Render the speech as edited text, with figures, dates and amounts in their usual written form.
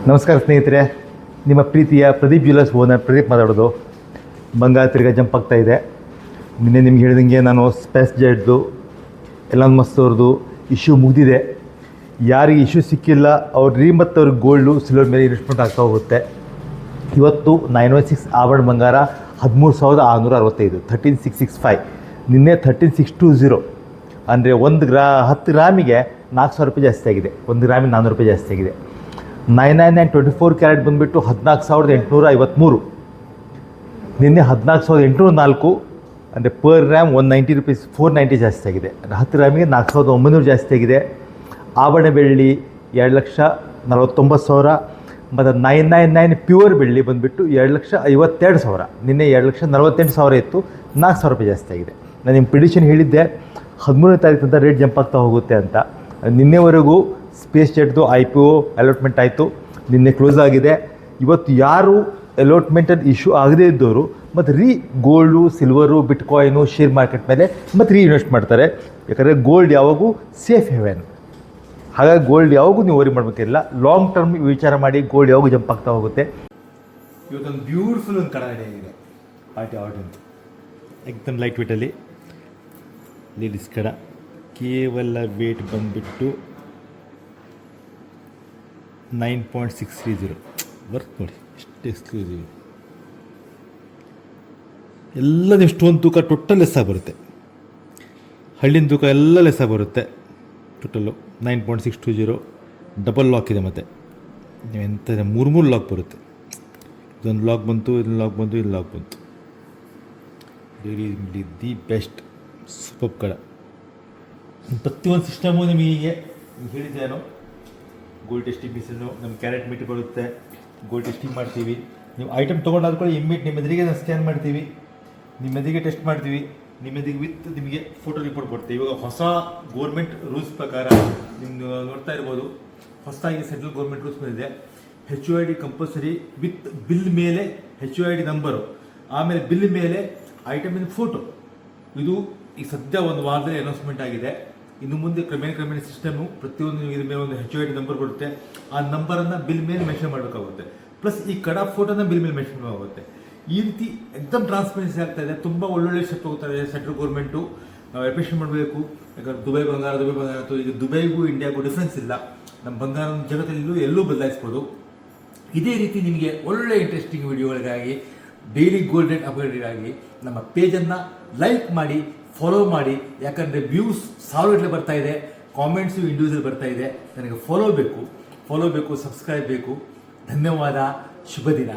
ನಮಸ್ಕಾರ ಸ್ನೇಹಿತರೆ, ನಿಮ್ಮ ಪ್ರೀತಿಯ ಪ್ರದೀಪ್ ಜ್ಯುವೆಲ್ಲರ್ಸ್ ಓನರ್ ಪ್ರದೀಪ್ ಮಾತಾಡೋದು. ಬಂಗಾರ ತಿರ್ಗಾ ಜಂಪ್ ಆಗ್ತಾ ಇದೆ. ನಿನ್ನೆ ನಿಮ್ಗೆ ಹೇಳಿದಂಗೆ ನಾನು ಸ್ಪೇಸ್ ಜೆಟ್ದು ಎಲಾನ್ ಮಸ್ಕ್ ಅವ್ರದ್ದು ಇಶ್ಯೂ ಮುಗಿದಿದೆ. ಯಾರಿಗೆ ಇಶ್ಯೂ ಸಿಕ್ಕಿಲ್ಲ ಅವ್ರು ಮತ್ತು ಅವ್ರಿಗೆ ಗೋಲ್ಡು ಸಿಲ್ವರ್ ಮೇಲೆ ಇನ್ವೆಸ್ಟ್ಮೆಂಟ್ ಆಗ್ತಾ ಹೋಗುತ್ತೆ. ಇವತ್ತು 916 ಆಭರಣ ಬಂಗಾರ 13,665 13,665. ನಿನ್ನೆ 13,620 ಅಂದರೆ 10 ಗ್ರಾಮಿಗೆ 4,000 ರೂಪಾಯಿ ಜಾಸ್ತಿ ಆಗಿದೆ. 1 ಗ್ರಾಮಿಗೆ 400 ರೂಪಾಯಿ ಜಾಸ್ತಿ ಆಗಿದೆ. 999 24 ಕ್ಯಾರೆಟ್ ಬಂದುಬಿಟ್ಟು 14,853. ನಿನ್ನೆ 14,804 ಅಂದರೆ ಪರ್ ಗ್ರಾಮ್ 190 ರೂಪೀಸ್ 490 ಜಾಸ್ತಿ ಆಗಿದೆ. 10 ಗ್ರಾಮಿಗೆ 4,900 ಜಾಸ್ತಿ ಆಗಿದೆ. ಆಭರಣ ಬೆಳ್ಳಿ 2,49,000 ಮತ್ತು 999 ಪ್ಯೂರ್ ಬೆಳ್ಳಿ ಬಂದುಬಿಟ್ಟು 2,52,000. ನಿನ್ನೆ 2,48,000 ಇತ್ತು, 4,000 ರೂಪಾಯಿ ಜಾಸ್ತಿ ಆಗಿದೆ. ನಾನು ನಿಮ್ಮ ಪ್ರಿಡಿಷನ್ ಹೇಳಿದ್ದೆ 13ನೇ ತಾರೀಕು ಅಂತ ರೇಟ್ ಜಂಪ್ ಆಗ್ತಾ ಹೋಗುತ್ತೆ ಅಂತ. ನಿನ್ನೆವರೆಗೂ ಸ್ಪೇಸ್ ಜೆಟ್ದು IPO ಅಲಾಟ್ಮೆಂಟ್ ಆಯಿತು, ನಿನ್ನೆ ಕ್ಲೋಸ್ ಆಗಿದೆ. ಇವತ್ತು ಯಾರು ಅಲಾಟ್ಮೆಂಟಲ್ಲಿ ಇಶ್ಯೂ ಆಗದೇ ಇದ್ದವರು ಮತ್ತು gold silver bitcoin share market ಮೇಲೆ ಮತ್ತು ಇನ್ವೆಸ್ಟ್ ಮಾಡ್ತಾರೆ. ಯಾಕಂದರೆ ಗೋಲ್ಡ್ ಯಾವಾಗೂ ಸೇಫ್ ಹೆವೆನ್. ಹಾಗಾಗಿ ಗೋಲ್ಡ್ ಯಾವಾಗೂ ನೀವು ವರಿ ಮಾಡಬೇಕಿಲ್ಲ. ಲಾಂಗ್ ಟರ್ಮ್ ವಿಚಾರ ಮಾಡಿ ಗೋಲ್ಡ್ ಯಾವಾಗೂ ಜಂಪ್ ಆಗ್ತಾ ಹೋಗುತ್ತೆ. ಇವತ್ತೊಂದು ಬ್ಯೂಟಿಫುಲ್ ಒಂದು ಕಡ ಇದೆ ಪಾರ್ಟಿ ಆರ್ಡರ್, ಎಕ್ದಮ್ ಲೈಟ್ ವೇಟಲ್ಲಿ ಲೇಡೀಸ್ ಕಡ. ಕೇವಲ ವೇಟ್ ಬಂದುಬಿಟ್ಟು 9.630 ವರ್ಕ್ ನೋಡಿ, ಎಷ್ಟು ಎಕ್ಸ್ಕ್ಲೂಸಿವ್. ಎಲ್ಲ ಸ್ಟೋನ್ ತೂಕ ಟೋಟಲ್ ಲೆಸ್ಸಾಗಿ ಬರುತ್ತೆ, ಹಳ್ಳಿನ ತೂಕ ಎಲ್ಲ ಲೆಸ್ಸಾಗಿ ಬರುತ್ತೆ. ಟೋಟಲ್ಲು 9.620. ಡಬಲ್ ಲಾಕ್ ಇದೆ. ಮತ್ತು ಎಂತ 3 ಲಾಕ್ ಬರುತ್ತೆ. ಇದೊಂದು ಲಾಕ್ ಬಂತು, ಇದೊಂದು ಲಾಕ್ ಬಂತು, ಇದು ಲಾಕ್ ಬಂತು. ರಿಯಲಿ ದಿ ಬೆಸ್ಟ್ ಸೂಪರ್ ಕಡ. ಪ್ರತಿಯೊಂದು ಸಿಸ್ಟಮು ನಿಮಗೆ ಹೇಳಿದ್ದೇನೋ. ಗೋಲ್ಡ್ ಟೆಸ್ಟಿಂಗ್ ಮಿಷನ್ನು, ನಮ್ಮ ಕ್ಯಾರೆಟ್ ಮೀಟರ್ ಬರುತ್ತೆ, ಗೋಲ್ಡ್ ಟೆಸ್ಟಿಂಗ್ ಮಾಡ್ತೀವಿ. ನೀವು ಐಟಮ್ ತೊಗೊಂಡಾದ ಕೂಡ ನಿಮ್ಮ ಎದುರಿಗೆ ನಾವು ಸ್ಕ್ಯಾನ್ ಮಾಡ್ತೀವಿ, ನಿಮ್ಮ ಎದುರಿಗೆ ಟೆಸ್ಟ್ ಮಾಡ್ತೀವಿ, ನಿಮ್ಮ ಎದುರಿಗೆ ವಿತ್ ನಿಮಗೆ ಫೋಟೋ ರಿಪೋರ್ಟ್ ಕೊಡ್ತೀವಿ. ಇವಾಗ ಹೊಸ ಗೋರ್ಮೆಂಟ್ ರೂಲ್ಸ್ ಪ್ರಕಾರ ನಿಮ್ದು ನೋಡ್ತಾ ಇರ್ಬೋದು, ಹೊಸದಾಗಿ ಸೆಂಟ್ರಲ್ ಗೋರ್ಮೆಂಟ್ ರೂಲ್ಸ್ ಬಂದಿದೆ. HUID ಕಂಪಲ್ಸರಿ ವಿತ್ ಬಿಲ್ ಮೇಲೆ HUID ನಂಬರು, ಆಮೇಲೆ ಬಿಲ್ ಮೇಲೆ ಐಟಮಿನ ಫೋಟೋ. ಇದು ಈಗ ಸದ್ಯ ಒಂದು ವಾರದಲ್ಲಿ ಅನೌನ್ಸ್ಮೆಂಟ್ ಆಗಿದೆ. ಇನ್ನು ಮುಂದೆ ಕ್ರಮೇಣ ಸಿಸ್ಟಮು ಪ್ರತಿಯೊಂದು ಇದ್ರ ಮೇಲೆ ಒಂದು HUID ನಂಬರ್ ಬರುತ್ತೆ. ಆ ನಂಬರನ್ನು ಬಿಲ್ ಮೇಲೆ ಮೆನ್ಷನ್ ಮಾಡಬೇಕಾಗುತ್ತೆ. ಪ್ಲಸ್ ಈ ಕಡ ಫೋಟೋನ ಬಿಲ್ ಮೇಲೆ ಮೆನ್ಷನ್ ಮಾಡಬೇಕಾಗುತ್ತೆ. ಈ ರೀತಿ ಎಕ್ದಮ್ ಟ್ರಾನ್ಸ್ಪರೆನ್ಸಿ ಆಗ್ತಾ ಇದೆ. ತುಂಬ ಒಳ್ಳೊಳ್ಳೆ ಸ್ಟೆಪ್ ಹೋಗ್ತಾರೆ ಸೆಂಟ್ರಲ್ ಗೌರ್ಮೆಂಟು. ನಾವು ಅಪ್ರಿಷಿಯೇಟ್ ಮಾಡಬೇಕು. ಯಾಕಂದ್ರೆ ದುಬೈ ಬಂಗಾರ ಅಥವಾ ಈಗ ದುಬೈಗೂ ಇಂಡಿಯಾಗೂ ಡಿಫ್ರೆನ್ಸ್ ಇಲ್ಲ. ನಮ್ಮ ಬಂಗಾರ ಜಗತ್ತಲ್ಲೂ ಎಲ್ಲೂ ಬದಲಾಯಿಸ್ಬೋದು. ಇದೇ ರೀತಿ ನಿಮಗೆ ಒಳ್ಳೆ ಇಂಟ್ರೆಸ್ಟಿಂಗ್ ವಿಡಿಯೋಗಳಿಗಾಗಿ, ಡೈಲಿ ಗೋಲ್ಡ್ ರೇಟ್ ಅಪ್ಡೇಟ್ಗಾಗಿ ನಮ್ಮ ಪೇಜನ್ನು ಲೈಕ್ ಮಾಡಿ, ಫಾಲೋ ಮಾಡಿ. ಯಾಕಂದರೆ ವ್ಯೂಸ್ 1000 ಬರ್ತಾ ಇದೆ, ಕಾಮೆಂಟ್ಸು ಇಂಡಿವಿಜುವಲ್ ಬರ್ತಾ ಇದೆ. ನನಗೆ ಫಾಲೋ ಬೇಕು, ಸಬ್ಸ್ಕ್ರೈಬ್ ಬೇಕು. ಧನ್ಯವಾದ. ಶುಭ ದಿನ.